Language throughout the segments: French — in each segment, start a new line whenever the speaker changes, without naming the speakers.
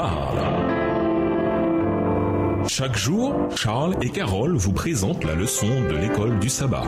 parle. Chaque jour, Charles et Carole vous présentent la leçon de l'école du sabbat.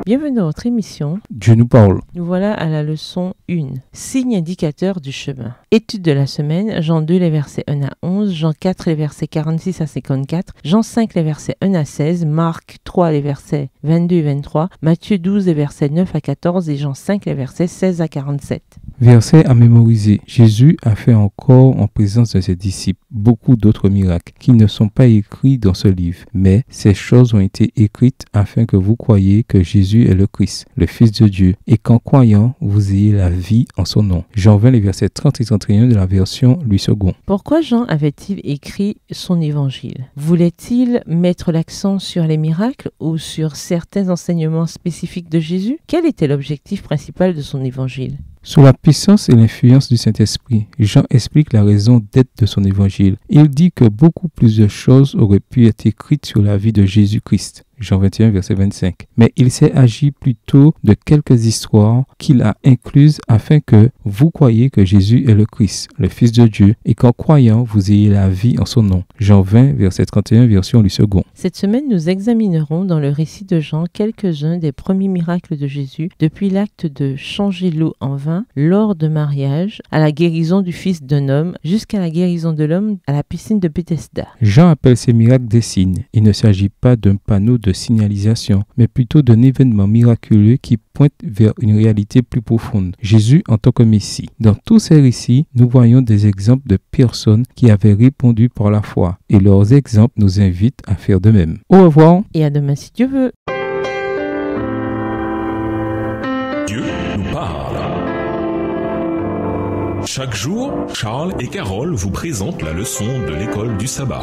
Bienvenue dans notre émission.
Dieu nous parle.
Nous voilà à la leçon 1. Signe indicateur du chemin. Étude de la semaine, Jean 2, les versets 1 à 11, Jean 4, les versets 46 à 54, Jean 5, les versets 1 à 16, Marc 3, les versets 22 et 23, Matthieu 12, les versets 9 à 14 et Jean 5, les versets 16 à 47.
Verset à mémoriser. Jésus a fait encore en présence de ses disciples beaucoup d'autres miracles qui ne sont pas écrits dans ce livre, mais ces choses ont été écrites afin que vous croyiez que Jésus est le Christ, le Fils de Dieu, et qu'en croyant, vous ayez la vie en son nom. Jean 20, les versets 30 et 31 de la version Louis II.
Pourquoi Jean avait-il écrit son évangile? Voulait-il mettre l'accent sur les miracles ou sur certains enseignements spécifiques de Jésus? Quel était l'objectif principal de son évangile?
Sous la puissance et l'influence du Saint-Esprit, Jean explique la raison d'être de son évangile. Il dit que beaucoup plus de choses auraient pu être écrites sur la vie de Jésus-Christ. Jean 21, verset 25. Mais il s'est agi plutôt de quelques histoires qu'il a incluses afin que vous croyiez que Jésus est le Christ, le Fils de Dieu, et qu'en croyant, vous ayez la vie en son nom. Jean 20, verset 31, version Louis II.
Cette semaine, nous examinerons dans le récit de Jean quelques-uns des premiers miracles de Jésus, depuis l'acte de changer l'eau en vin lors de mariage, à la guérison du fils d'un homme, jusqu'à la guérison de l'homme à la piscine de Bethesda.
Jean appelle ces miracles des signes. Il ne s'agit pas d'un panneau de signalisation, mais plutôt d'un événement miraculeux qui pointe vers une réalité plus profonde, Jésus en tant que Messie. Dans tous ces récits, nous voyons des exemples de personnes qui avaient répondu par la foi, et leurs exemples nous invitent à faire de même. Au revoir
et à demain si Dieu veut.
Dieu nous parle. Chaque jour, Charles et Carole vous présentent la leçon de l'école du sabbat.